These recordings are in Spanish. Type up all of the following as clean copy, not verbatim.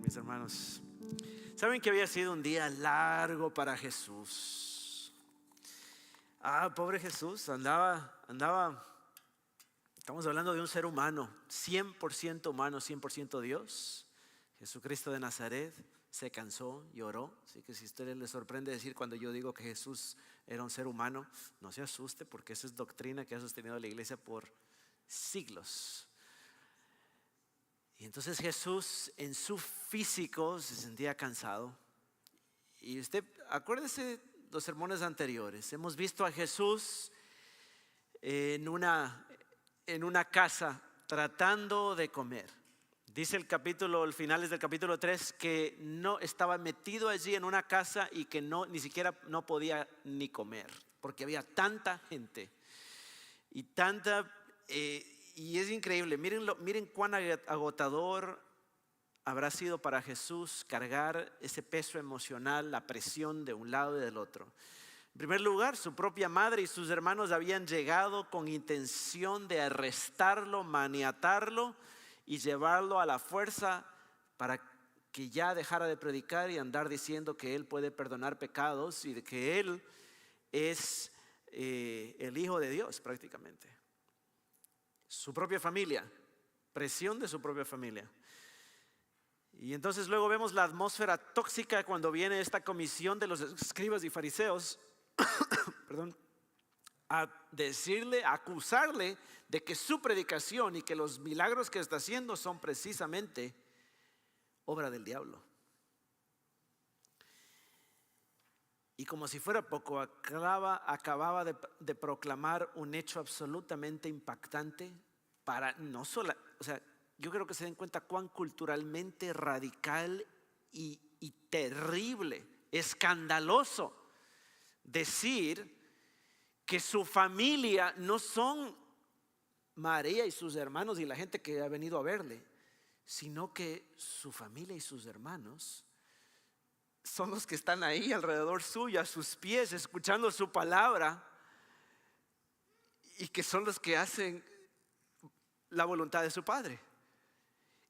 mis hermanos. ¿Saben que había sido un día largo para Jesús? Pobre Jesús, andaba. Estamos hablando de un ser humano, 100% humano, 100% Dios. Jesucristo de Nazaret se cansó, lloró. Así que si a ustedes les sorprende decir cuando yo digo que Jesús era un ser humano, no se asuste, porque esa es doctrina que ha sostenido la iglesia por siglos. Y entonces Jesús en su físico se sentía cansado. Y usted, acuérdese los sermones anteriores, hemos visto a Jesús en una casa tratando de comer. Dice el finales del capítulo 3 que no estaba metido allí en una casa y que ni siquiera no podía ni comer, porque había tanta gente y y es increíble. Miren cuán agotador habrá sido para Jesús cargar ese peso emocional, la presión de un lado y del otro. En primer lugar, su propia madre y sus hermanos habían llegado con intención de arrestarlo, maniatarlo y llevarlo a la fuerza para que ya dejara de predicar y andar diciendo que él puede perdonar pecados y de que él es el Hijo de Dios prácticamente. Su propia familia, presión de su propia familia. Y entonces luego vemos la atmósfera tóxica cuando viene esta comisión de los escribas y fariseos a decirle, a acusarle de que su predicación y que los milagros que está haciendo son precisamente obra del diablo. Y como si fuera poco, acababa de proclamar un hecho absolutamente impactante para no solo, yo creo que se den cuenta cuán culturalmente radical y terrible, escandaloso decir que su familia no son María y sus hermanos y la gente que ha venido a verle, sino que su familia y sus hermanos son los que están ahí alrededor suyo, a sus pies, escuchando su palabra, y que son los que hacen la voluntad de su Padre.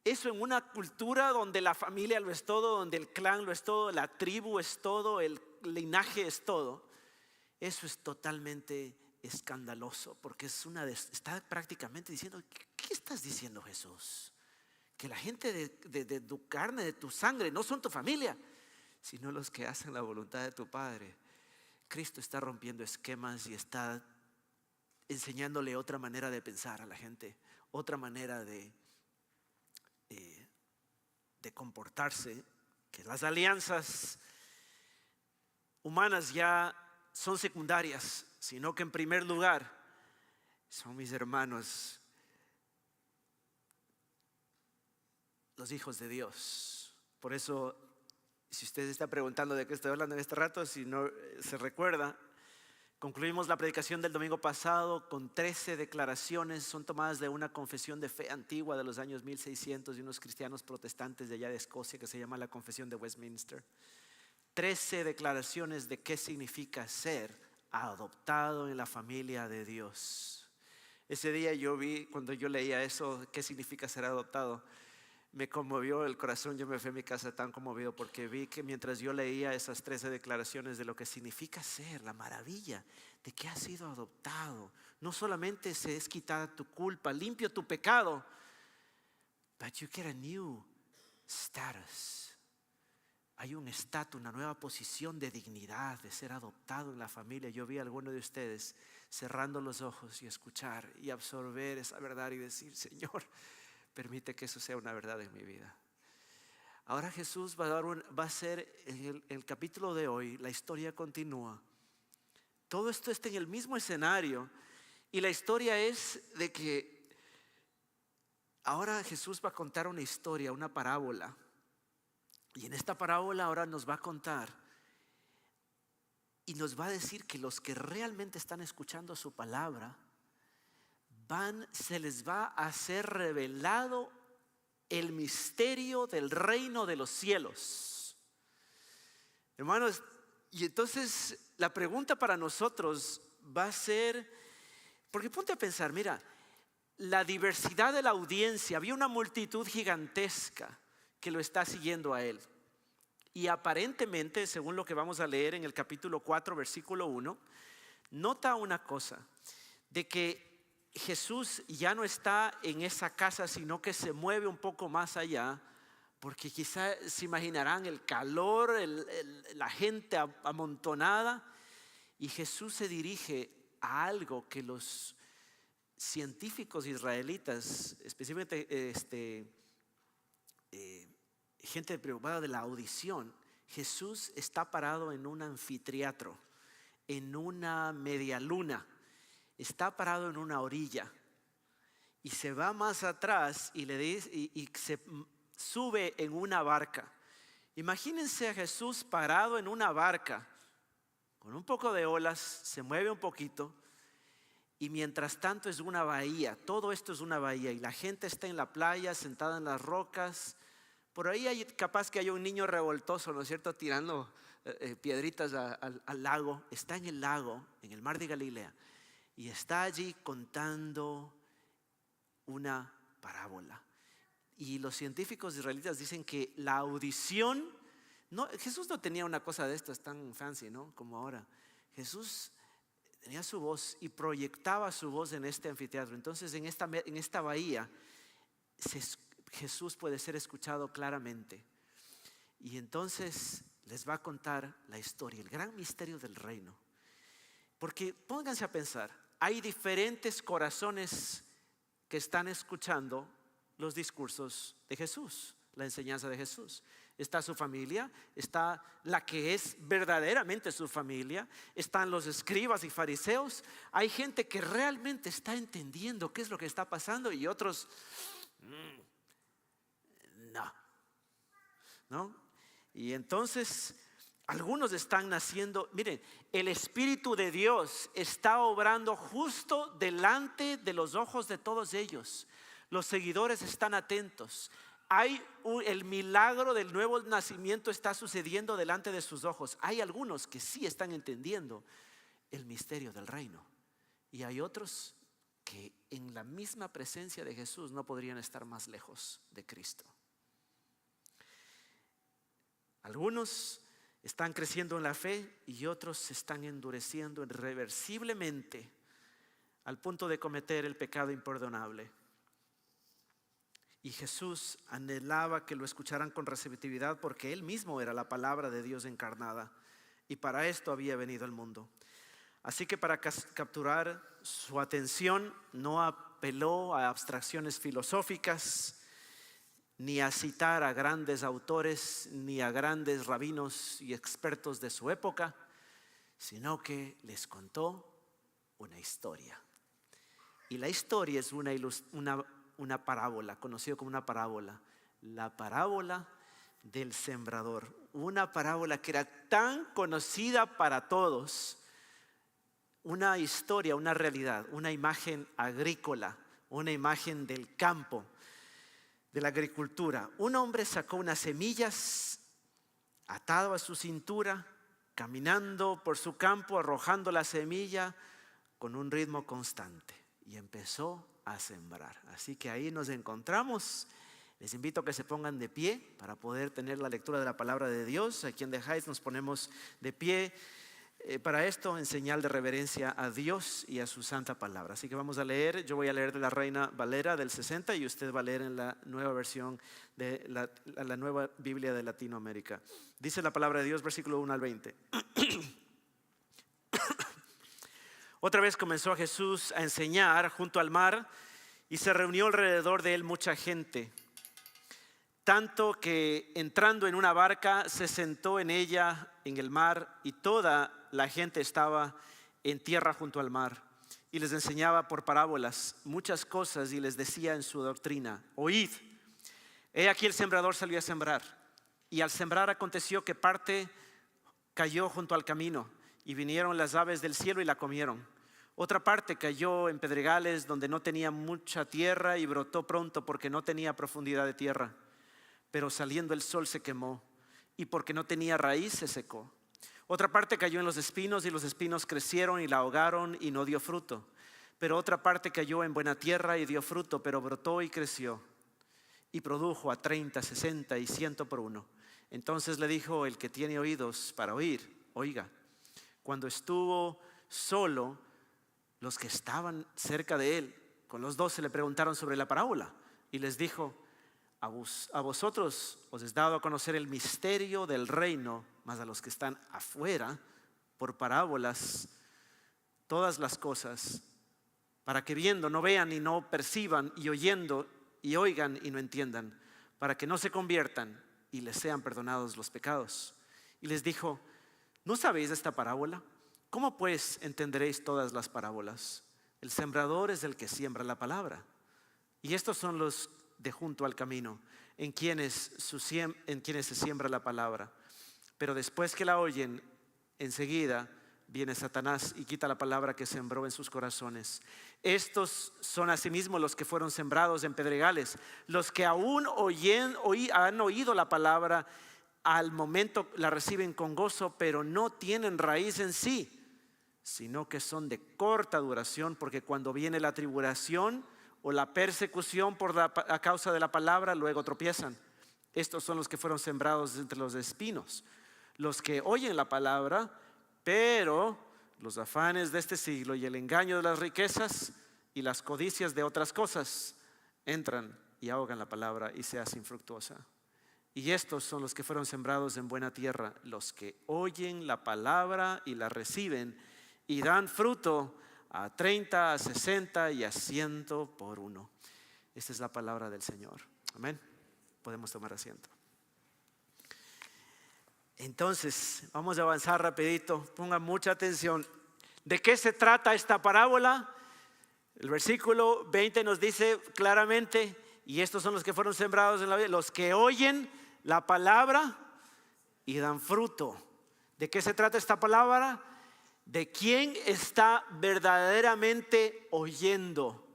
Eso en una cultura donde la familia lo es todo, donde el clan lo es todo, la tribu es todo, el linaje es todo. Eso es totalmente escandaloso, porque está prácticamente diciendo, ¿qué estás diciendo, Jesús? Que la gente de tu carne, de tu sangre, no son tu familia, sino los que hacen la voluntad de tu Padre. Cristo está rompiendo esquemas y está enseñándole otra manera de pensar a la gente, otra manera de comportarse, que las alianzas humanas ya son secundarias, sino que en primer lugar son mis hermanos, los hijos de Dios. Por eso, si usted está preguntando de qué estoy hablando en este rato, si no se recuerda, concluimos la predicación del domingo pasado con 13 declaraciones, son tomadas de una confesión de fe antigua de los años 1600 de unos cristianos protestantes de allá de Escocia que se llama la Confesión de Westminster. 13 declaraciones de qué significa ser adoptado en la familia de Dios. Ese día cuando yo leía eso, qué significa ser adoptado, me conmovió el corazón. Yo me fui a mi casa tan conmovido porque vi que mientras yo leía esas 13 declaraciones de lo que significa ser, la maravilla de que has sido adoptado, no solamente se es quitada tu culpa, limpio tu pecado, but you get a new status. Hay un estatus, una nueva posición de dignidad, de ser adoptado en la familia. Yo vi a alguno de ustedes cerrando los ojos y escuchar y absorber esa verdad y decir, Señor, permite que eso sea una verdad en mi vida. Ahora Jesús va a ser en el capítulo de hoy, la historia continúa. Todo esto está en el mismo escenario y la historia es de que ahora Jesús va a contar una historia, una parábola. Y en esta parábola ahora nos va a contar y nos va a decir que los que realmente están escuchando su palabra, se les va a ser revelado el misterio del reino de los cielos. Hermanos, y entonces la pregunta para nosotros va a ser, porque ponte a pensar, mira, la diversidad de la audiencia, había una multitud gigantesca que lo está siguiendo a él. Y aparentemente, según lo que vamos a leer en el capítulo 4, versículo 1, nota una cosa, de que Jesús ya no está en esa casa, sino que se mueve un poco más allá, porque quizá se imaginarán el calor, la gente amontonada, y Jesús se dirige a algo que los científicos israelitas, especialmente gente preocupada de la audición, Jesús está parado en un anfiteatro, en una media luna, está parado en una orilla y se va más atrás y le dice, y se sube en una barca. Imagínense a Jesús parado en una barca con un poco de olas, se mueve un poquito y mientras tanto es una bahía, todo esto es una bahía y la gente está en la playa sentada en las rocas. Por ahí capaz que haya un niño revoltoso, ¿no es cierto?, tirando piedritas al lago. Está en el lago, en el mar de Galilea, y está allí contando una parábola. Y los científicos israelitas dicen que la audición, Jesús no tenía una cosa de estas tan fancy, ¿no?, como ahora. Jesús tenía su voz y proyectaba su voz en este anfiteatro. Entonces en esta bahía Jesús puede ser escuchado claramente. Y entonces les va a contar la historia, el gran misterio del reino. Porque pónganse a pensar, hay diferentes corazones que están escuchando los discursos de Jesús, la enseñanza de Jesús. Está su familia, está la que es verdaderamente su familia, están los escribas y fariseos. Hay gente que realmente está entendiendo qué es lo que está pasando y otros no. Y entonces algunos están naciendo. Miren, el Espíritu de Dios está obrando justo delante de los ojos de todos ellos. Los seguidores están atentos. El milagro del nuevo nacimiento está sucediendo delante de sus ojos. Hay algunos que sí están entendiendo el misterio del reino y hay otros que en la misma presencia de Jesús no podrían estar más lejos de Cristo. Algunos están creciendo en la fe y otros se están endureciendo irreversiblemente al punto de cometer el pecado imperdonable. Y Jesús anhelaba que lo escucharan con receptividad porque Él mismo era la palabra de Dios encarnada y para esto había venido al mundo. Así que para capturar su atención no apeló a abstracciones filosóficas, ni a citar a grandes autores, ni a grandes rabinos y expertos de su época, sino que les contó una historia. Y la historia es una parábola, conocida como una parábola, la parábola del sembrador. Una parábola que era tan conocida para todos, una historia, una realidad, una imagen agrícola, una imagen del campo, de la agricultura. Un hombre sacó unas semillas atado a su cintura, caminando por su campo, arrojando la semilla con un ritmo constante y empezó a sembrar. Así que ahí nos encontramos. Les invito a que se pongan de pie para poder tener la lectura de la palabra de Dios. Aquí en The Heights nos ponemos de pie para esto en señal de reverencia a Dios y a su santa palabra. Así que vamos a leer. Yo voy a leer de la Reina Valera del 60 y usted va a leer en la nueva versión de la nueva Biblia de Latinoamérica. Dice la palabra de Dios, versículo 1 al 20. Otra vez comenzó Jesús a enseñar junto al mar y se reunió alrededor de él mucha gente, tanto que entrando en una barca se sentó en ella en el mar y toda la gente estaba en tierra junto al mar y les enseñaba por parábolas muchas cosas y les decía en su doctrina: oíd, he aquí el sembrador salió a sembrar y al sembrar aconteció que parte cayó junto al camino y vinieron las aves del cielo y la comieron. Otra parte cayó en pedregales donde no tenía mucha tierra y brotó pronto porque no tenía profundidad de tierra. Pero saliendo el sol se quemó y porque no tenía raíz se secó. Otra parte cayó en los espinos y los espinos crecieron y la ahogaron y no dio fruto. Pero otra parte cayó en buena tierra y dio fruto, pero brotó y creció y produjo a 30, 60 y 100 por uno. Entonces le dijo: el que tiene oídos para oír, oiga. Cuando estuvo solo, los que estaban cerca de él, con los 12, le preguntaron sobre la parábola. Y les dijo: a vosotros os es dado a conocer el misterio del reino, mas a los que están afuera, por parábolas, todas las cosas, para que viendo no vean y no perciban, y oyendo y oigan y no entiendan, para que no se conviertan y les sean perdonados los pecados. Y les dijo: ¿no sabéis esta parábola? ¿Cómo pues entenderéis todas las parábolas? El sembrador es el que siembra la palabra. Y estos son los de junto al camino, en quienes se siembra la palabra. Pero después que la oyen, enseguida viene Satanás y quita la palabra que sembró en sus corazones. Estos son asimismo los que fueron sembrados en pedregales, los que aún han oído la palabra, al momento la reciben con gozo, pero no tienen raíz en sí, sino que son de corta duración, porque cuando viene la tribulación o la persecución a causa de la palabra, luego tropiezan. Estos son los que fueron sembrados entre los espinos, los que oyen la palabra, pero los afanes de este siglo y el engaño de las riquezas y las codicias de otras cosas entran y ahogan la palabra y se hace infructuosa. Y estos son los que fueron sembrados en buena tierra, los que oyen la palabra y la reciben y dan fruto a 30, a 60 y a 100 por uno. Esta es la palabra del Señor. Amén. Podemos tomar asiento. Entonces, vamos a avanzar rapidito. Pongan mucha atención. ¿De qué se trata esta parábola? El versículo 20 nos dice claramente: y estos son los que fueron sembrados en la vida, los que oyen la palabra y dan fruto. ¿De qué se trata esta palabra? De quién está verdaderamente oyendo.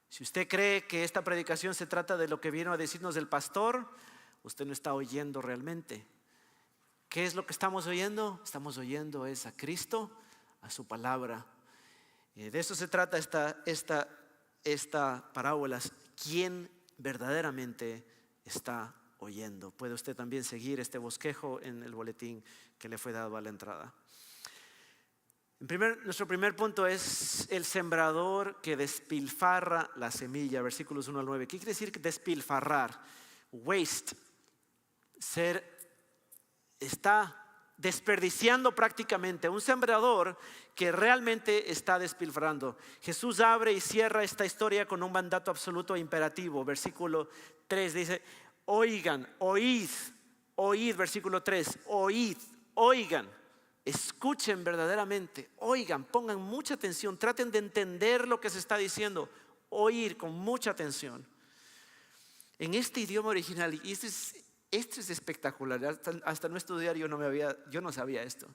Si usted cree que esta predicación se trata de lo que vino a decirnos el pastor, usted no está oyendo realmente. ¿Qué es lo que estamos oyendo? Estamos oyendo es a Cristo, a su palabra. De eso se trata esta parábola. ¿Quién verdaderamente está oyendo? Puede usted también seguir este bosquejo en el boletín que le fue dado a la entrada. Nuestro primer punto es el sembrador que despilfarra la semilla, versículos 1 al 9. ¿Qué quiere decir despilfarrar? Waste. Está desperdiciando prácticamente. Un sembrador que realmente está despilfarrando. Jesús abre y cierra esta historia con un mandato absoluto e imperativo. Versículo 3 dice: oigan, oíd, versículo 3, oíd, oigan. Escuchen verdaderamente, oigan, pongan mucha atención, traten de entender lo que se está diciendo, oír con mucha atención. En este idioma original, y esto es espectacular, hasta no estudiar yo no sabía esto.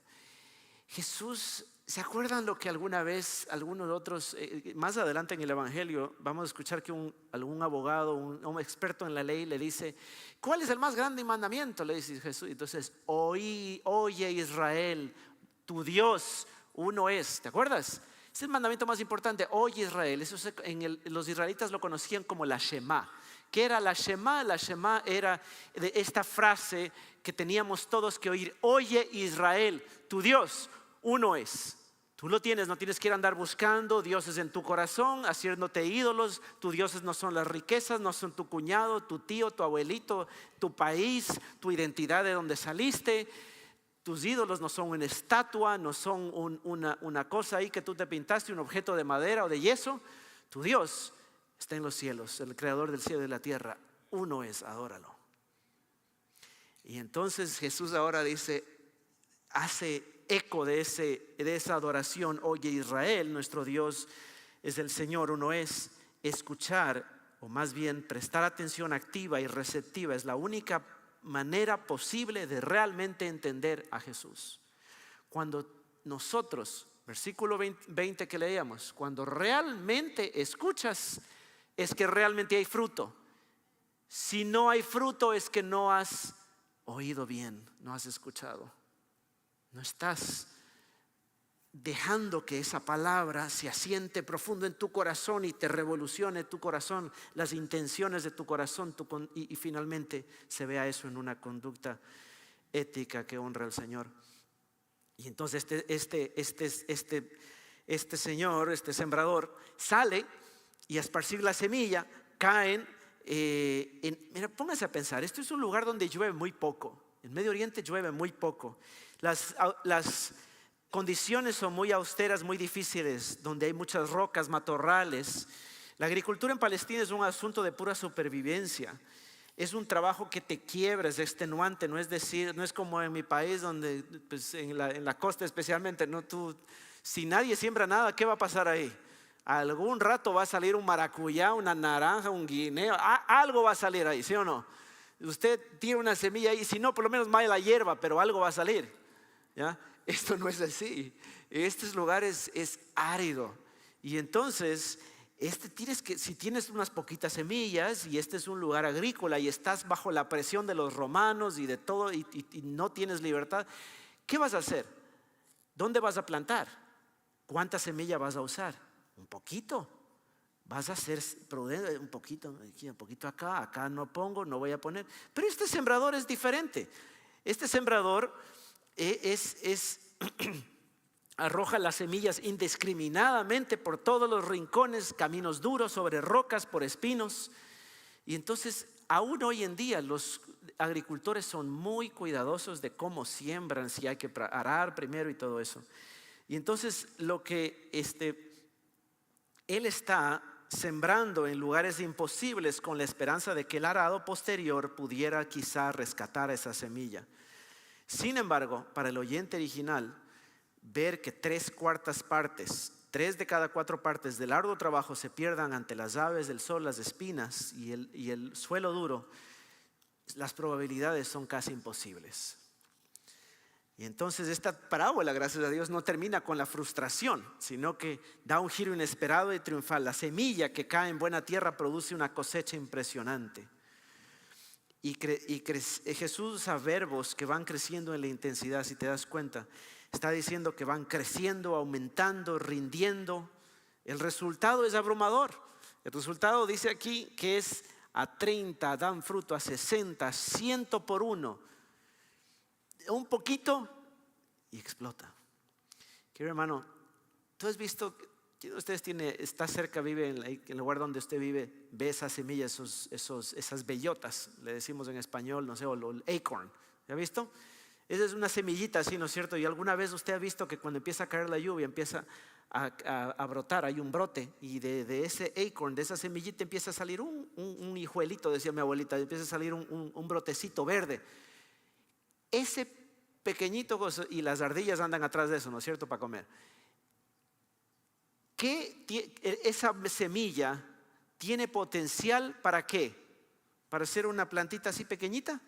Jesús, ¿se acuerdan lo que alguna vez algunos otros, más adelante en el Evangelio, vamos a escuchar que algún abogado, un experto en la ley le dice: ¿cuál es el más grande mandamiento? Le dice Jesús. Entonces: oye Israel, tu Dios uno es. ¿Te acuerdas? Es el mandamiento más importante. Oye Israel. Eso los israelitas lo conocían como la Shema. ¿Qué era la Shema? La Shema era de esta frase que teníamos todos que oír: oye Israel, tu Dios uno es. Tú lo tienes, no tienes que ir a andar buscando dioses en tu corazón, haciéndote ídolos. Tus dioses no son las riquezas, no son tu cuñado, tu tío, tu abuelito, tu país, tu identidad de donde saliste. Tus ídolos no son una estatua, no son una cosa ahí que tú te pintaste, un objeto de madera o de yeso. Tu Dios está en los cielos, el creador del cielo y de la tierra. Uno es, adóralo. Y entonces Jesús ahora dice, hace eco de esa adoración. Oye Israel, nuestro Dios es el Señor, uno es. Escuchar, o más bien prestar atención activa y receptiva, es la única manera posible de realmente entender a Jesús. Cuando nosotros, versículo 20 que leíamos, cuando realmente escuchas, es que realmente hay fruto. Si no hay fruto, es que no has oído bien, no has escuchado. No estás dejando que esa palabra se asiente profundo en tu corazón y te revolucione tu corazón, las intenciones de tu corazón, y finalmente se vea eso en una conducta ética que honra al Señor. Y entonces este señor, este sembrador, sale y a esparcir la semilla, caen mira, póngase a pensar, esto es un lugar donde llueve muy poco. En Medio Oriente llueve muy poco. Las condiciones son muy austeras, muy difíciles, donde hay muchas rocas, matorrales. La agricultura en Palestina es un asunto de pura supervivencia. Es un trabajo que te quiebra, es extenuante, no es como en mi país donde, pues, en la costa especialmente, ¿no? Si nadie siembra nada, ¿qué va a pasar ahí? Algún rato va a salir un maracuyá, una naranja, un guineo, algo va a salir ahí, ¿sí o no? Usted tira una semilla ahí, si no, por lo menos maya la hierba, pero algo va a salir, ¿ya? Esto no es así. Estos lugares es árido. Y entonces, si tienes unas poquitas semillas y este es un lugar agrícola y estás bajo la presión de los romanos y de todo y no tienes libertad, ¿qué vas a hacer? ¿Dónde vas a plantar? ¿Cuánta semilla vas a usar? Un poquito. Vas a ser prudente, un poquito aquí, un poquito acá no pongo, no voy a poner. Pero este sembrador es diferente. Este sembrador arroja las semillas indiscriminadamente por todos los rincones, caminos duros, sobre rocas, por espinos. Y entonces, aún hoy en día, los agricultores son muy cuidadosos de cómo siembran, si hay que arar primero y todo eso. Y entonces, lo que él está sembrando en lugares imposibles con la esperanza de que el arado posterior pudiera quizá rescatar esa semilla. Sin embargo, para el oyente original, ver que 3/4 partes, 3 de cada 4 partes del arduo trabajo se pierdan ante las aves del sol, las espinas y el suelo duro, las probabilidades son casi imposibles. Y entonces esta parábola, gracias a Dios, no termina con la frustración, sino que da un giro inesperado y triunfal. La semilla que cae en buena tierra produce una cosecha impresionante. Y Jesús usa verbos que van creciendo en la intensidad, si te das cuenta. Está diciendo que van creciendo, aumentando, rindiendo. El resultado es abrumador. El resultado dice aquí que es a 30, dan fruto a 60, 100 por uno. Un poquito y explota. Querido hermano, tú has visto, ¿quién de ustedes está cerca, vive en el lugar donde usted vive, ve esas semillas, esas bellotas, le decimos en español, no sé, o el acorn, ¿ya ha visto? Esa es una semillita así, ¿no es cierto? Y alguna vez usted ha visto que cuando empieza a caer la lluvia empieza a brotar, hay un brote, y de ese acorn, de esa semillita empieza a salir un hijuelito, decía mi abuelita, empieza a salir un brotecito verde. Ese pequeñito, y las ardillas andan atrás de eso, ¿no es cierto?, para comer. Esa semilla tiene potencial ¿para qué? ¿Para ser una plantita así pequeñita?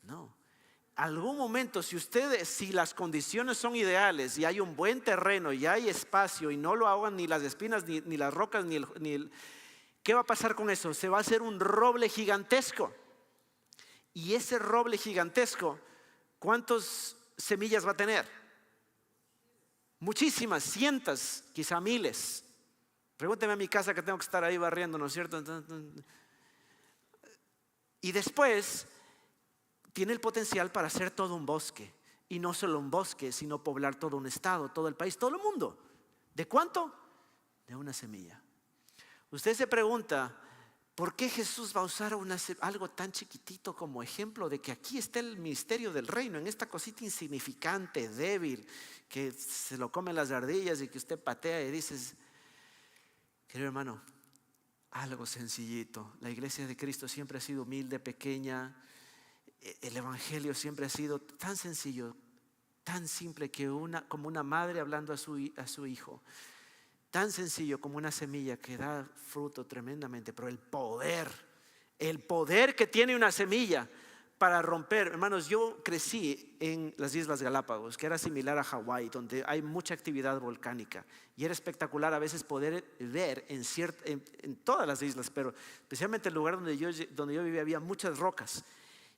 No. Algún momento, si las condiciones son ideales y hay un buen terreno y hay espacio y no lo ahogan ni las espinas ni las rocas ¿qué va a pasar con eso? Se va a hacer un roble gigantesco. Y ese roble gigantesco, ¿cuántas semillas va a tener? Muchísimas, cientos, quizá miles. Pregúnteme a mi casa que tengo que estar ahí barriendo, ¿no es cierto? Y después tiene el potencial para hacer todo un bosque. Y no solo un bosque, sino poblar todo un estado, todo el país, todo el mundo. ¿De cuánto? De una semilla. Usted se pregunta, ¿por qué Jesús va a usar algo tan chiquitito como ejemplo de que aquí está el misterio del reino, en esta cosita insignificante, débil, que se lo comen las ardillas y que usted patea y dices, querido hermano, algo sencillito? La iglesia de Cristo siempre ha sido humilde, pequeña. El evangelio siempre ha sido tan sencillo, tan simple, como una madre hablando a su hijo. Tan sencillo como una semilla que da fruto tremendamente. Pero el poder que tiene una semilla para romper. Hermanos, yo crecí en las Islas Galápagos, que era similar a Hawái, donde hay mucha actividad volcánica. Y era espectacular a veces poder ver en todas las islas, pero especialmente el lugar donde yo vivía había muchas rocas.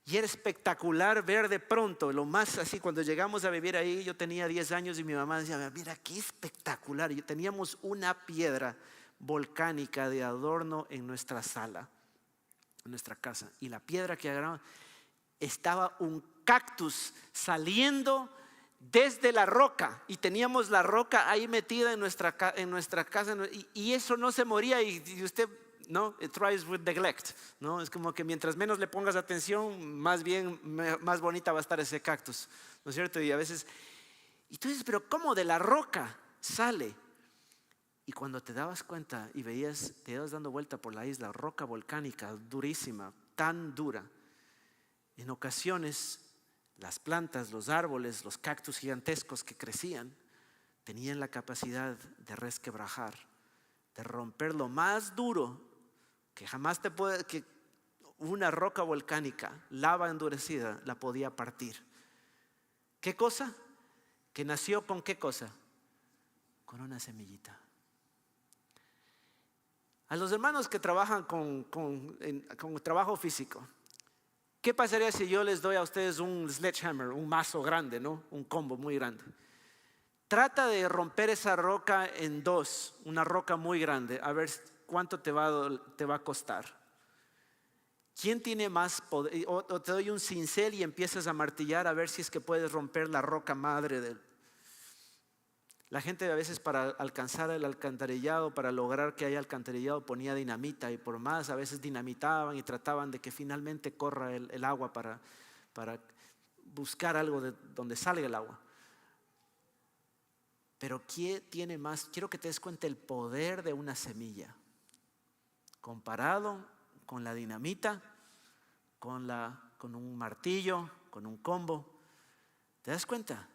Y era espectacular ver de pronto, lo más así, cuando llegamos a vivir ahí, yo tenía 10 años y mi mamá decía, mira qué espectacular. Y teníamos una piedra volcánica de adorno en nuestra sala, en nuestra casa. Y la piedra que agarramos, estaba un cactus saliendo desde la roca. Y teníamos la roca ahí metida en nuestra casa. Y eso no se moría y usted... No, it thrives with neglect, ¿no? Es como que mientras menos le pongas atención, más bien, más bonita va a estar ese cactus, ¿no es cierto? Y a veces, y tú dices, pero ¿cómo de la roca sale? Y cuando te dabas cuenta y veías, te ibas dando vuelta por la isla, roca volcánica, durísima, tan dura. En ocasiones, las plantas, los árboles, los cactus gigantescos que crecían, tenían la capacidad de resquebrajar, de romper lo más duro que jamás que una roca volcánica, lava endurecida, la podía partir. ¿Qué cosa? Que nació con ¿qué cosa? Con una semillita. A los hermanos que trabajan con trabajo físico, ¿qué pasaría si yo les doy a ustedes un sledgehammer, un mazo grande, ¿no? Un combo muy grande? Trata de romper esa roca en dos, una roca muy grande, a ver cuánto te va a costar. ¿Quién tiene más poder? O te doy un cincel y empiezas a martillar a ver si es que puedes romper la roca madre. La gente a veces para alcanzar el alcantarillado, para lograr que haya alcantarillado, ponía dinamita y por más a veces dinamitaban y trataban de que finalmente corra el agua para buscar algo de donde salga el agua. Pero ¿quién tiene más? Quiero que te des cuenta el poder de una semilla comparado con la dinamita, con un martillo, con un combo. ¿Te das cuenta?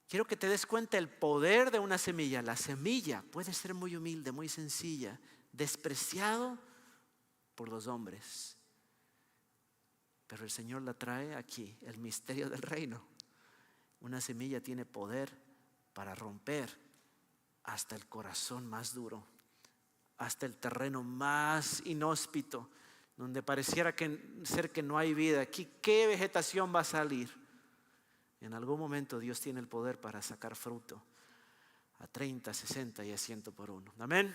Quiero que te des cuenta el poder de una semilla. La semilla puede ser muy humilde, muy sencilla, despreciado por los hombres. Pero el Señor la trae aquí, el misterio del reino. Una semilla tiene poder para romper hasta el corazón más duro, hasta el terreno más inhóspito, donde pareciera ser que no hay vida. Aquí, ¿qué vegetación va a salir? En algún momento Dios tiene el poder para sacar fruto a 30, 60 y a 100 por uno. Amén.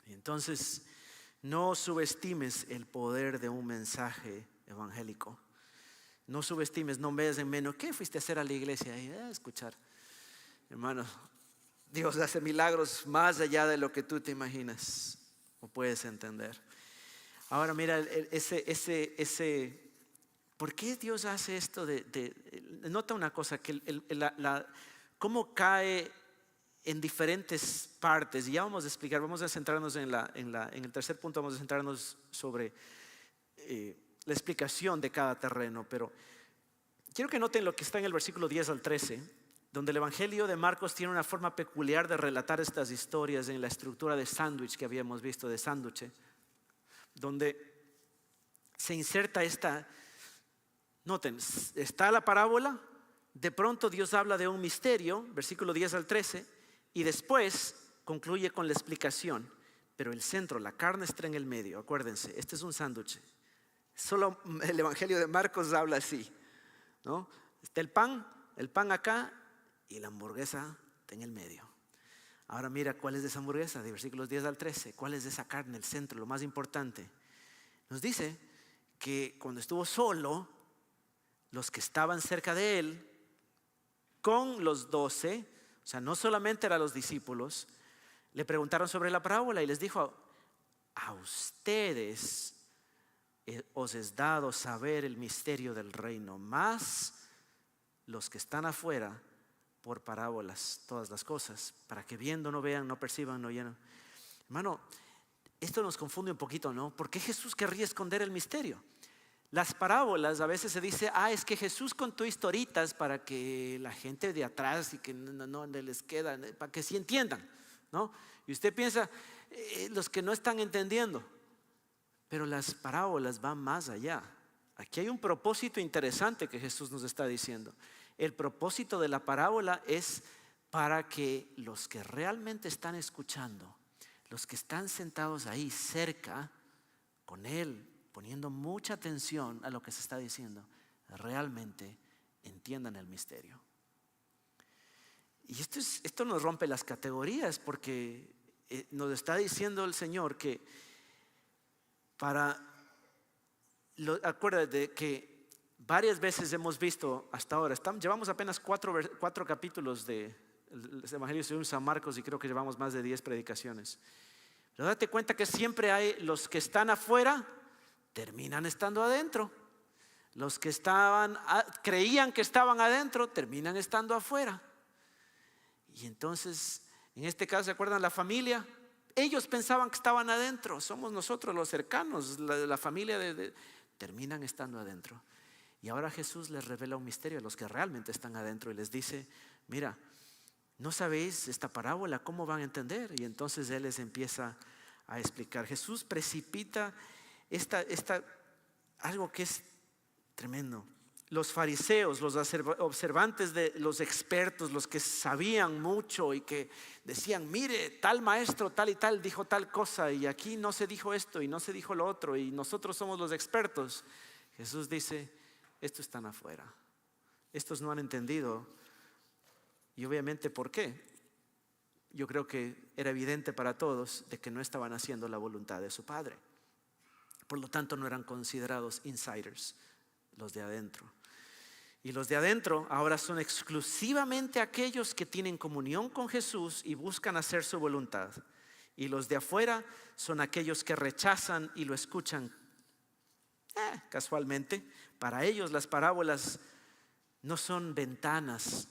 Y entonces, no subestimes el poder de un mensaje evangélico. No subestimes, no veas en menos. ¿Qué fuiste a hacer a la iglesia? A escuchar. Hermano, Dios hace milagros más allá de lo que tú te imaginas o puedes entender. Ahora mira, ¿por qué Dios hace esto? Nota una cosa, que cómo cae en diferentes partes. Y ya vamos a explicar, vamos a centrarnos en el tercer punto, vamos a centrarnos sobre la explicación de cada terreno. Pero quiero que noten lo que está en el versículo 10 al 13. Donde el Evangelio de Marcos tiene una forma peculiar de relatar estas historias en la estructura de sándwich que habíamos visto, de sándwich, donde se inserta noten, está la parábola, de pronto Dios habla de un misterio, versículo 10 al 13, y después concluye con la explicación, pero el centro, la carne está en el medio. Acuérdense, este es un sándwich. Solo el Evangelio de Marcos habla así, ¿no? Está el pan acá, y la hamburguesa está en el medio. Ahora mira cuál es de esa hamburguesa, de versículos 10 al 13. ¿Cuál es de esa carne, el centro, lo más importante? Nos dice que cuando estuvo solo, los que estaban cerca de él, con los 12, o sea, no solamente eran los discípulos, le preguntaron sobre la parábola y les dijo: a ustedes os es dado saber el misterio del reino, más los que están afuera por parábolas, todas las cosas, para que viendo no vean, no perciban, no oyen. Hermano, esto nos confunde un poquito, ¿no? ¿Por qué Jesús querría esconder el misterio? Las parábolas a veces se dice, es que Jesús contó historitas para que la gente de atrás y que no les queda, para que sí entiendan, ¿no? Y usted piensa, los que no están entendiendo, pero las parábolas van más allá. Aquí hay un propósito interesante que Jesús nos está diciendo. El propósito de la parábola es para que los que realmente están escuchando, los que están sentados ahí cerca con Él, poniendo mucha atención a lo que se está diciendo, realmente entiendan el misterio. Y esto nos rompe las categorías, porque nos está diciendo el Señor que acuérdate que varias veces hemos visto hasta ahora, llevamos apenas 4 capítulos del Evangelio según San Marcos, y creo que llevamos más de 10 predicaciones. Pero date cuenta que siempre hay los que están afuera, terminan estando adentro. Los que creían que estaban adentro, terminan estando afuera. Y entonces, en este caso, ¿se acuerdan la familia? Ellos pensaban que estaban adentro. Somos nosotros los cercanos, la familia terminan estando adentro. Y ahora Jesús les revela un misterio a los que realmente están adentro y les dice: mira, ¿no sabéis esta parábola? ¿Cómo van a entender? Y entonces Él les empieza a explicar. Jesús precipita algo que es tremendo. Los fariseos, los observantes, los expertos, los que sabían mucho y que decían: mire, tal maestro tal y tal dijo tal cosa, y aquí no se dijo esto y no se dijo lo otro, y nosotros somos los expertos. Jesús dice: estos están afuera, estos no han entendido. Y obviamente, ¿por qué? Yo creo que era evidente para todos de que no estaban haciendo la voluntad de su Padre. Por lo tanto, no eran considerados insiders, los de adentro. Y los de adentro ahora son exclusivamente aquellos que tienen comunión con Jesús y buscan hacer su voluntad. Y los de afuera son aquellos que rechazan y lo escuchan casualmente. Para ellos las parábolas no son ventanas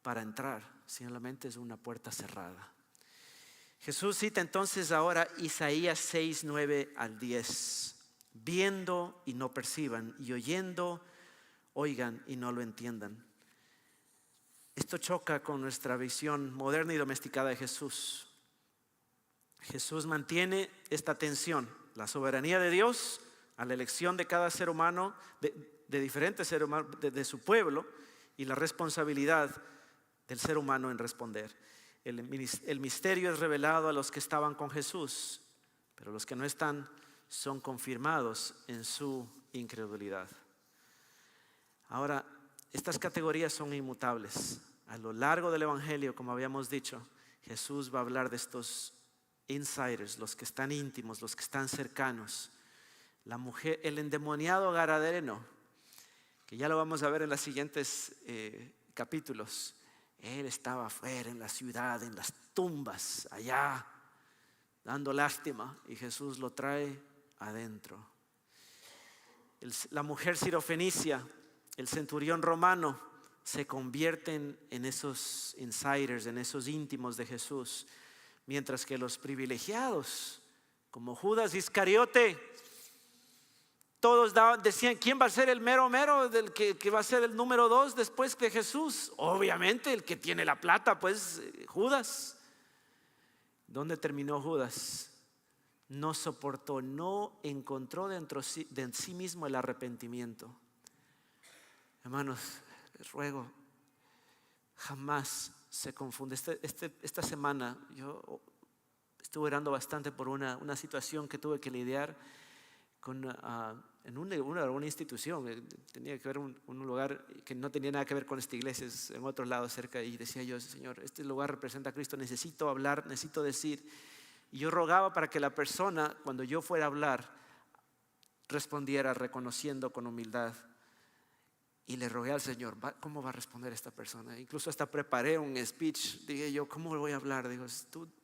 para entrar, simplemente es una puerta cerrada. Jesús cita entonces ahora Isaías 6, 9 al 10. Viendo y no perciban, y oyendo, oigan y no lo entiendan. Esto choca con nuestra visión moderna y domesticada de Jesús. Jesús mantiene esta tensión: la soberanía de Dios a la elección de cada ser humano, de diferentes seres humanos, de su pueblo, y la responsabilidad del ser humano en responder. El misterio es revelado a los que estaban con Jesús, pero los que no están son confirmados en su incredulidad. Ahora, estas categorías son inmutables. A lo largo del Evangelio, como habíamos dicho, Jesús va a hablar de estos insiders, los que están íntimos, los que están cercanos. La mujer, el endemoniado gadareno, que ya lo vamos a ver en los siguientes capítulos. Él estaba afuera en la ciudad, en las tumbas, allá, dando lástima, y Jesús lo trae adentro. La mujer sirofenicia, el centurión romano, se convierten en esos insiders, en esos íntimos de Jesús, mientras que los privilegiados, como Judas Iscariote, todos decían: ¿quién va a ser el mero del que va a ser el número 2 después de Jesús? Obviamente el que tiene la plata, pues Judas. ¿Dónde terminó Judas? No soportó, no encontró dentro de sí mismo el arrepentimiento. Hermanos, les ruego, jamás se confunde. Esta semana yo estuve orando bastante por una situación que tuve que lidiar en una institución. Tenía que ver un lugar que no tenía nada que ver con esta iglesia, es en otro lado cerca, y decía yo: Señor, este lugar representa a Cristo, necesito hablar, necesito decir. Y yo rogaba para que la persona, cuando yo fuera a hablar, respondiera reconociendo con humildad. Y le rogué al Señor: ¿cómo va a responder esta persona? Incluso hasta preparé un speech. Dije yo: ¿cómo voy a hablar? Digo,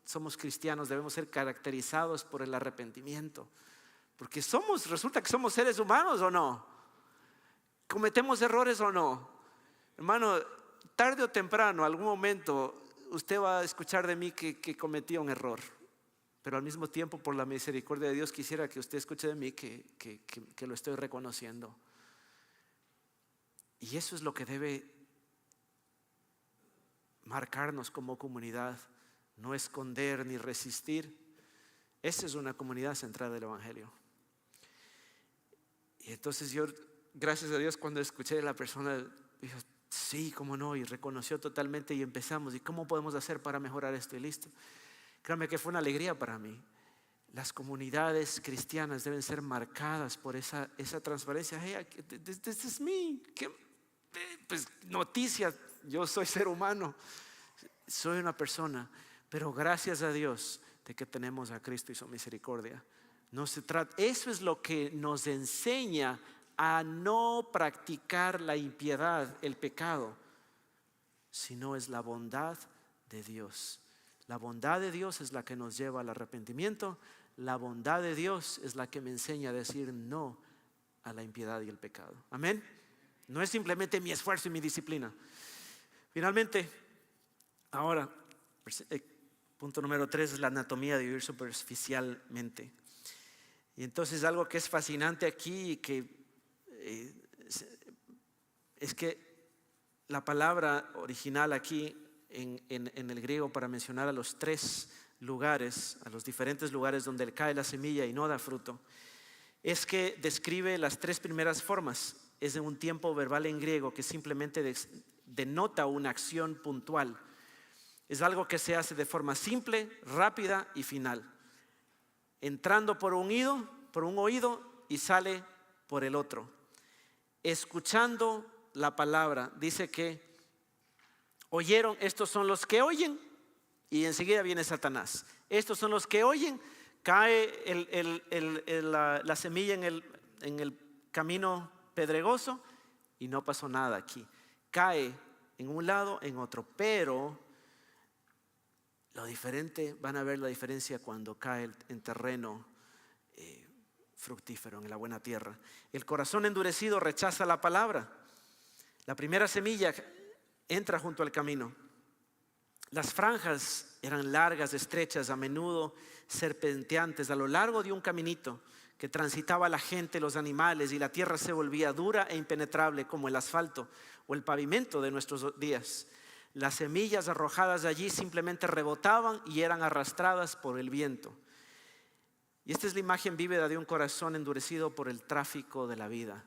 somos cristianos, debemos ser caracterizados por el arrepentimiento. Porque resulta que somos seres humanos, ¿o no? ¿Cometemos errores o no? Hermano, tarde o temprano, algún momento, usted va a escuchar de mí que cometí un error. Pero al mismo tiempo, por la misericordia de Dios, quisiera que usted escuche de mí que lo estoy reconociendo. Y eso es lo que debe marcarnos como comunidad. No esconder ni resistir. Esa es una comunidad central del Evangelio. Y entonces yo, gracias a Dios, cuando escuché a la persona, dijo: sí, cómo no, y reconoció totalmente, y empezamos. ¿Y cómo podemos hacer para mejorar esto? Y listo. Créanme que fue una alegría para mí. las comunidades cristianas deben ser marcadas por esa transparencia. Hey, this is me. Pues noticia, yo soy ser humano, soy una persona, pero gracias a Dios de que tenemos a Cristo y su misericordia. No se trata, eso es lo que nos enseña a no practicar la impiedad, el pecado, sino es la bondad de Dios. La bondad de Dios es la que nos lleva al arrepentimiento. La bondad de Dios es la que me enseña a decir no a la impiedad y el pecado. Amén. No es simplemente mi esfuerzo y mi disciplina. Finalmente, ahora, punto número 3 es la anatomía de vivir superficialmente. Y entonces algo que es fascinante aquí y que es que la palabra original aquí en el griego para mencionar a los 3 lugares, a los diferentes lugares donde cae la semilla y no da fruto, es que describe las 3 primeras formas. Es de un tiempo verbal en griego que simplemente denota una acción puntual. Es algo que se hace de forma simple, rápida y final. Entrando por un oído y sale por el otro. Escuchando la palabra, dice que oyeron, estos son los que oyen, y enseguida viene Satanás. Estos son los que oyen, cae la semilla en el camino pedregoso y no pasó nada aquí. Cae en un lado, en otro, pero lo diferente, van a ver la diferencia cuando cae en terreno fructífero, en la buena tierra. El corazón endurecido rechaza la palabra. La primera semilla entra junto al camino. Las franjas eran largas, estrechas, a menudo serpenteantes a lo largo de un caminito que transitaba la gente, los animales, y la tierra se volvía dura e impenetrable como el asfalto o el pavimento de nuestros días. Las semillas arrojadas allí simplemente rebotaban y eran arrastradas por el viento. Y esta es la imagen vívida de un corazón endurecido por el tráfico de la vida.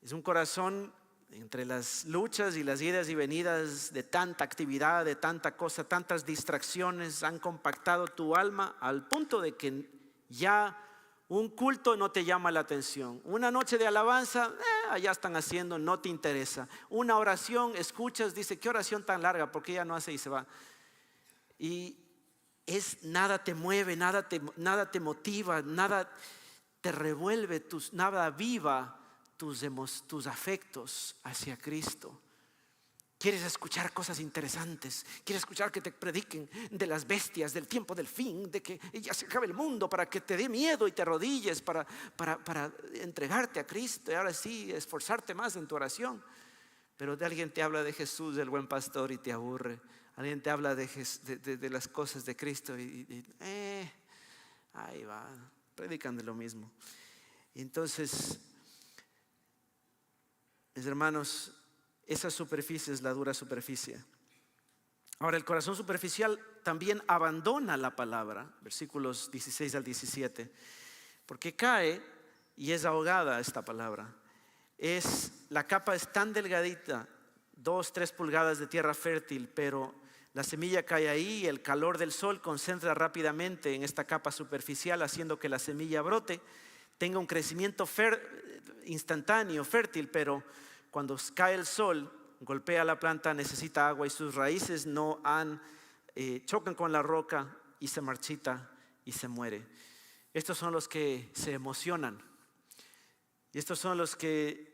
Es un corazón entre las luchas y las idas y venidas de tanta actividad, de tanta cosa, tantas distracciones han compactado tu alma al punto de que ya un culto no te llama la atención. Una noche de alabanza, allá están haciendo, no te interesa. Una oración, escuchas, dice, ¿qué oración tan larga? Porque ella no hace y se va. Y nada te mueve, nada te motiva, nada te revuelve, nada aviva tus afectos hacia Cristo. Quieres escuchar cosas interesantes, quieres escuchar que te prediquen de las bestias, del tiempo del fin, de que ya se acabe el mundo, para que te dé miedo y te arrodilles para entregarte a Cristo y ahora sí esforzarte más en tu oración. Pero de alguien te habla de Jesús, del buen pastor, y te aburre. Alguien te habla de las cosas de Cristo y ahí va, predican de lo mismo. Entonces, mis hermanos, esa superficie es la dura superficie. Ahora, el corazón superficial también abandona la palabra, versículos 16 al 17, porque cae y es ahogada esta palabra. La capa es tan delgadita, 2-3 pulgadas de tierra fértil, pero la semilla cae ahí y el calor del sol concentra rápidamente en esta capa superficial, haciendo que la semilla brote, tenga un crecimiento instantáneo, fértil, pero cuando cae el sol, golpea la planta, necesita agua y sus raíces chocan con la roca y se marchita y se muere. Estos son los que se emocionan y estos son los que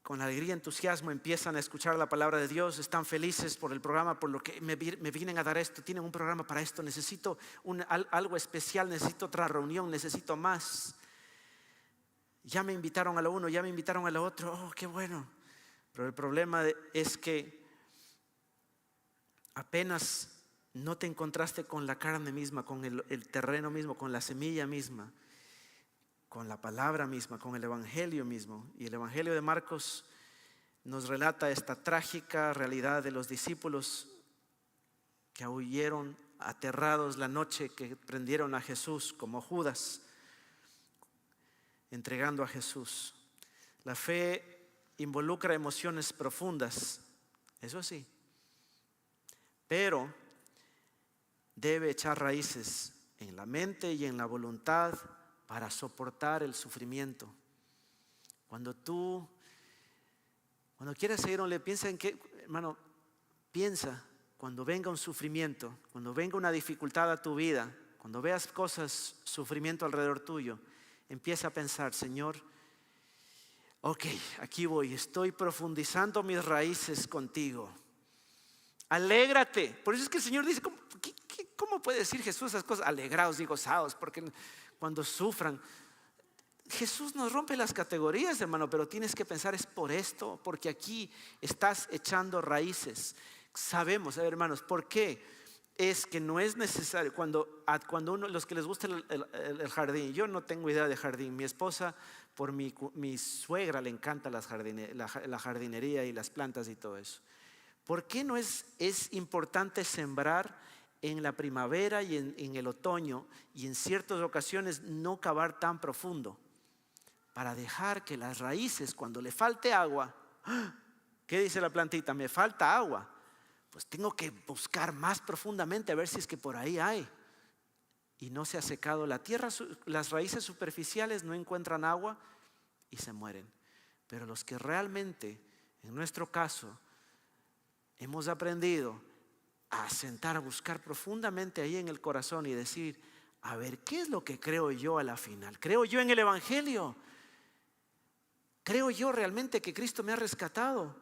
con alegría y entusiasmo empiezan a escuchar la palabra de Dios, están felices por el programa, por lo que me vienen a dar esto, tienen un programa para esto, necesito algo especial, necesito otra reunión, necesito más. Ya me invitaron a lo uno, ya me invitaron a lo otro, oh, qué bueno. Pero el problema es que apenas no te encontraste con la carne misma, con el terreno mismo, con la semilla misma, con la palabra misma, con el evangelio mismo. Y el evangelio de Marcos nos relata esta trágica realidad de los discípulos que huyeron aterrados la noche que prendieron a Jesús, como Judas, entregando a Jesús. La fe involucra emociones profundas, eso sí, pero debe echar raíces en la mente y en la voluntad para soportar el sufrimiento. Cuando quieras seguir un le piensa en que, hermano, piensa cuando venga un sufrimiento, cuando venga una dificultad a tu vida, cuando veas cosas, sufrimiento alrededor tuyo, empieza a pensar, Señor, ok, aquí voy, estoy profundizando mis raíces contigo. Alégrate. Por eso es que el Señor dice, ¿cómo puede decir Jesús esas cosas? Alegraos y gozaos, porque cuando sufran, Jesús nos rompe las categorías, hermano, pero tienes que pensar es por esto, porque aquí estás echando raíces. Sabemos, hermanos, ¿por qué? Es que no es necesario, cuando uno, los que les gusta el jardín, yo no tengo idea de jardín, mi esposa, por mi suegra le encanta la jardinería y las plantas y todo eso. ¿Por qué no es importante sembrar en la primavera y en el otoño y en ciertas ocasiones no cavar tan profundo? Para dejar que las raíces, cuando le falte agua, ¿qué dice la plantita? Me falta agua. Pues tengo que buscar más profundamente a ver si es que por ahí hay. Y no se ha secado la tierra, las raíces superficiales no encuentran agua y se mueren. Pero los que realmente, en nuestro caso, hemos aprendido a sentar, a buscar profundamente ahí en el corazón y decir, a ver, ¿qué es lo que creo yo a la final? ¿Creo yo en el Evangelio? ¿Creo yo realmente que Cristo me ha rescatado?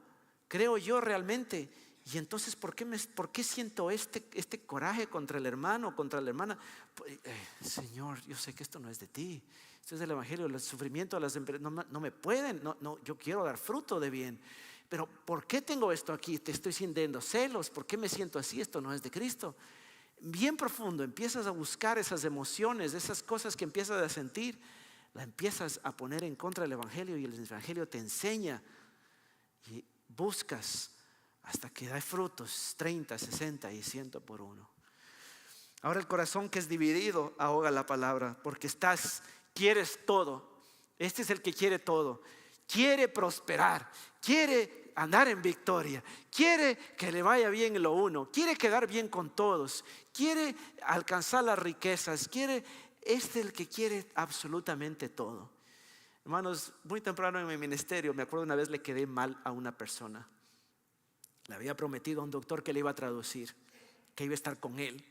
¿Creo yo realmente? Y entonces, ¿por qué siento este coraje contra el hermano, contra la hermana? Señor, yo sé que esto no es de ti. Esto es del Evangelio. El sufrimiento de las empresas no me pueden. No, yo quiero dar fruto de bien. Pero ¿por qué tengo esto aquí? Te estoy sintiendo celos. ¿Por qué me siento así? Esto no es de Cristo. Bien profundo, empiezas a buscar esas emociones, esas cosas que empiezas a sentir. La empiezas a poner en contra del Evangelio y el Evangelio te enseña y buscas hasta que da frutos 30, 60 y 100 por uno. Ahora el corazón que es dividido ahoga la palabra porque quieres todo. Este es el que quiere todo. Quiere prosperar, quiere andar en victoria, quiere que le vaya bien en lo uno, quiere quedar bien con todos, quiere alcanzar las riquezas, es el que quiere absolutamente todo. Hermanos, muy temprano en mi ministerio, me acuerdo una vez le quedé mal a una persona. Le había prometido a un doctor que le iba a traducir, que iba a estar con él.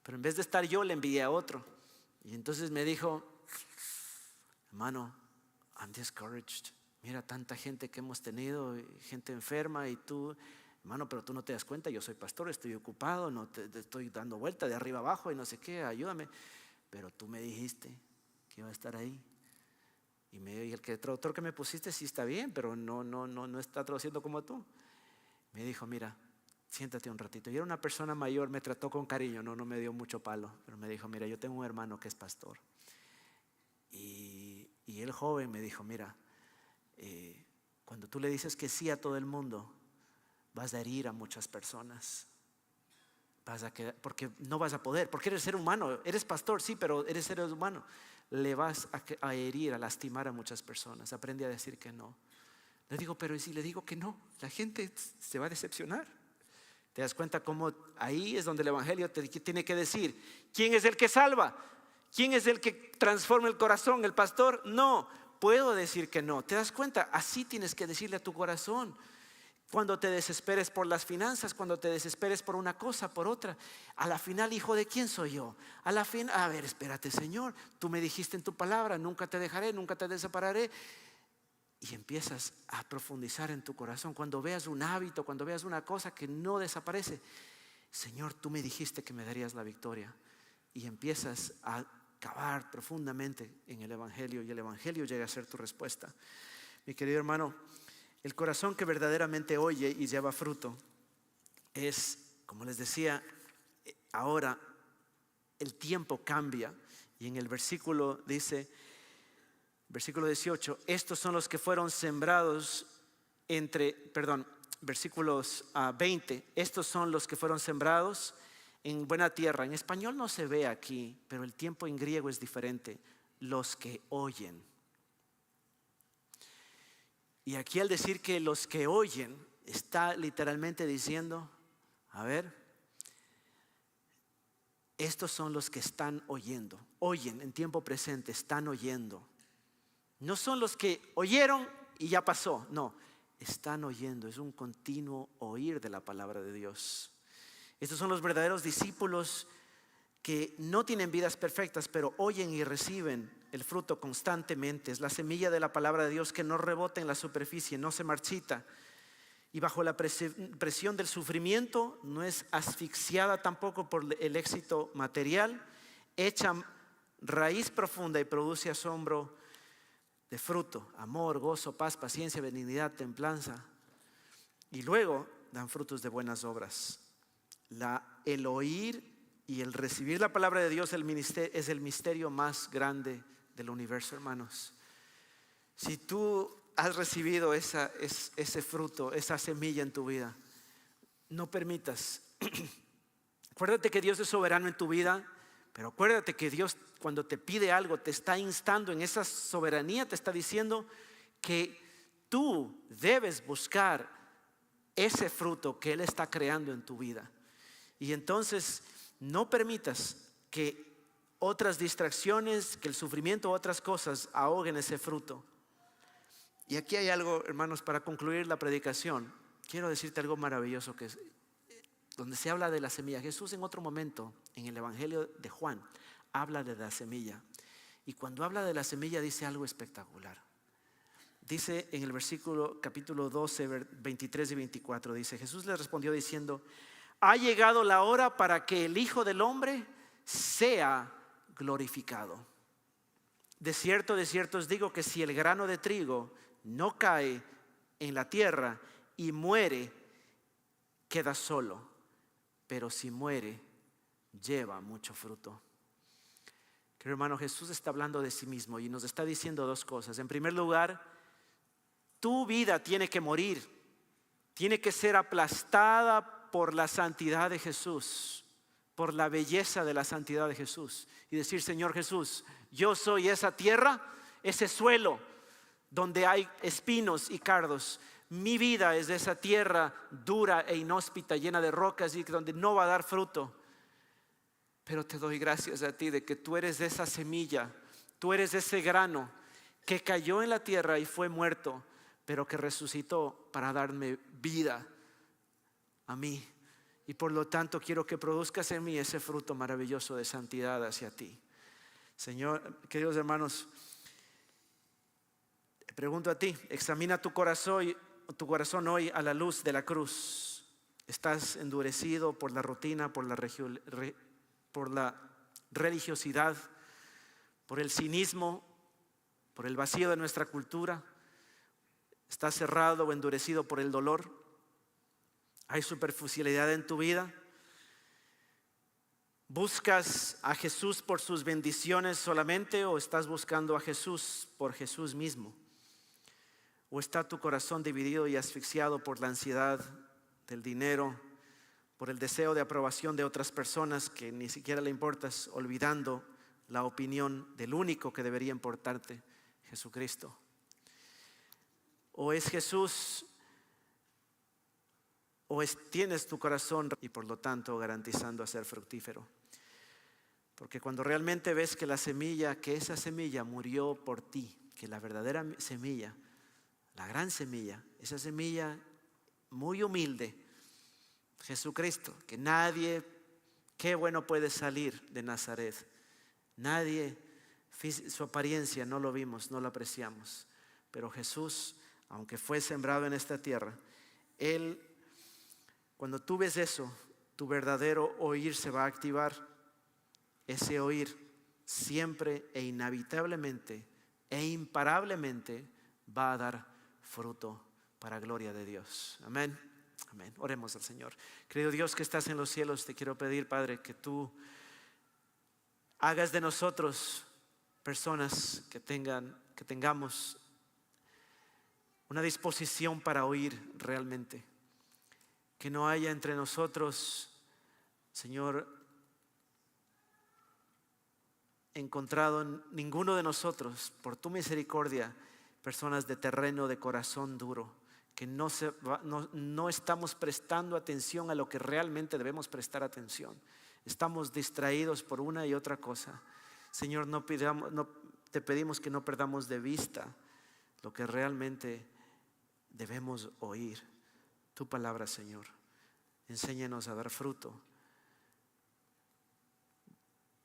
Pero en vez de estar yo, le envié a otro. Y entonces me dijo, hermano, I'm discouraged. Mira tanta gente que hemos tenido, gente enferma y tú, hermano, pero tú no te das cuenta, yo soy pastor, estoy ocupado, no te estoy dando vuelta de arriba abajo y no sé qué, ayúdame. Pero tú me dijiste que iba a estar ahí. Y el traductor que me pusiste sí está bien, pero no está traduciendo como tú. Me dijo, mira, siéntate un ratito. Y era una persona mayor, me trató con cariño, no me dio mucho palo. Pero me dijo, mira, yo tengo un hermano que es pastor. Y el joven me dijo, mira, cuando tú le dices que sí a todo el mundo, vas a herir a muchas personas. Porque no vas a poder, porque eres ser humano, eres pastor, sí, pero eres ser humano. Le vas a herir, a lastimar a muchas personas. Aprende a decir que no. Le digo, pero si le digo que no, la gente se va a decepcionar. ¿Te das cuenta cómo ahí es donde el Evangelio te tiene que decir quién es el que salva? ¿Quién es el que transforma el corazón? ¿El pastor? No, puedo decir que no. ¿Te das cuenta? Así tienes que decirle a tu corazón. Cuando te desesperes por las finanzas, cuando te desesperes por una cosa, por otra, a la final, hijo de quién soy yo. A la fin, a ver, espérate, Señor, tú me dijiste en tu palabra, nunca te dejaré, nunca te desampararé. Y empiezas a profundizar en tu corazón. Cuando veas un hábito, cuando veas una cosa que no desaparece, Señor, tú me dijiste que me darías la victoria. Y empiezas a cavar profundamente en el Evangelio y el Evangelio llega a ser tu respuesta. Mi querido hermano, el corazón que verdaderamente oye y lleva fruto es, como les decía, ahora el tiempo cambia. Y en el versículo dice, versículo 18, estos son los que fueron sembrados versículos 20, estos son los que fueron sembrados en buena tierra. En español no se ve aquí, pero el tiempo en griego es diferente. Los que oyen. Y aquí al decir que los que oyen, está literalmente diciendo, a ver, estos son los que están oyendo. Oyen en tiempo presente, están oyendo. No son los que oyeron y ya pasó. No, están oyendo. Es un continuo oír de la palabra de Dios. Estos son los verdaderos discípulos que no tienen vidas perfectas, pero oyen y reciben el fruto constantemente. Es la semilla de la palabra de Dios que no rebota en la superficie, no se marchita. Y bajo la presión del sufrimiento no es asfixiada tampoco por el éxito material, echa raíz profunda y produce asombro de fruto, amor, gozo, paz, paciencia, benignidad, templanza. Y luego dan frutos de buenas obras. El oír y el recibir la palabra de Dios es el misterio más grande del universo, hermanos. Si tú has recibido ese fruto, esa semilla en tu vida, no permitas. Acuérdate que Dios es soberano en tu vida, pero acuérdate que Dios, cuando te pide algo, te está instando en esa soberanía, te está diciendo que tú debes buscar ese fruto que Él está creando en tu vida. Y entonces no permitas que otras distracciones, que el sufrimiento o otras cosas ahoguen ese fruto. Y aquí hay algo, hermanos, para concluir la predicación. Quiero decirte algo maravilloso que es donde se habla de la semilla. Jesús en otro momento, en el Evangelio de Juan, habla de la semilla. Y cuando habla de la semilla dice algo espectacular. Dice en el versículo capítulo 12, 23 y 24, dice: Jesús le respondió diciendo: ha llegado la hora para que el Hijo del Hombre sea glorificado. De cierto os digo que si el grano de trigo no cae en la tierra y muere, queda solo, pero si muere, lleva mucho fruto. Querido hermano, Jesús está hablando de sí mismo y nos está diciendo dos cosas. En primer lugar, tu vida tiene que morir, tiene que ser aplastada por la santidad de Jesús, por la belleza de la santidad de Jesús, y decir: Señor Jesús, yo soy esa tierra, ese suelo donde hay espinos y cardos. Mi vida es de esa tierra dura e inhóspita, llena de rocas y donde no va a dar fruto. Pero te doy gracias a ti de que tú eres de esa semilla, tú eres ese grano que cayó en la tierra y fue muerto, pero que resucitó para darme vida a mí. Y por lo tanto quiero que produzcas en mí ese fruto maravilloso de santidad hacia ti. Señor, queridos hermanos, te pregunto a ti, examina tu corazón hoy a la luz de la cruz. ¿Estás endurecido por la rutina, por la religiosidad, por el cinismo, por el vacío de nuestra cultura? ¿Estás cerrado o endurecido por el dolor? ¿Hay superficialidad en tu vida? ¿Buscas a Jesús por sus bendiciones solamente o estás buscando a Jesús por Jesús mismo? ¿O está tu corazón dividido y asfixiado por la ansiedad del dinero, por el deseo de aprobación de otras personas que ni siquiera le importas, olvidando la opinión del único que debería importarte, Jesucristo? ¿O es Jesús, tienes tu corazón y por lo tanto garantizando a ser fructífero? Porque cuando realmente ves que esa semilla murió por ti, que la verdadera semilla, la gran semilla, esa semilla muy humilde, Jesucristo, que nadie, qué bueno puede salir de Nazaret. Nadie, su apariencia no lo vimos, no lo apreciamos. Pero Jesús, aunque fue sembrado en esta tierra, Él, cuando tú ves eso, tu verdadero oír se va a activar. Ese oír siempre e inevitablemente e imparablemente va a dar fruto para gloria de Dios. Amén. Amén. Oremos al Señor. Querido Dios que estás en los cielos, te quiero pedir, Padre, que tú hagas de nosotros personas que tengamos una disposición para oír realmente. Que no haya entre nosotros, Señor, encontrado en ninguno de nosotros, por tu misericordia, personas de terreno, de corazón duro, que no estamos prestando atención a lo que realmente debemos prestar atención, estamos distraídos por una y otra cosa. Señor, te pedimos que no perdamos de vista lo que realmente debemos oír. Tu palabra, Señor. Enséñanos a dar fruto.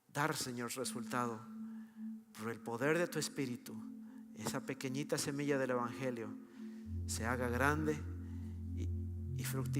Dar, Señor, resultado por el poder de tu Espíritu. Esa pequeñita semilla del Evangelio se haga grande y fructífera.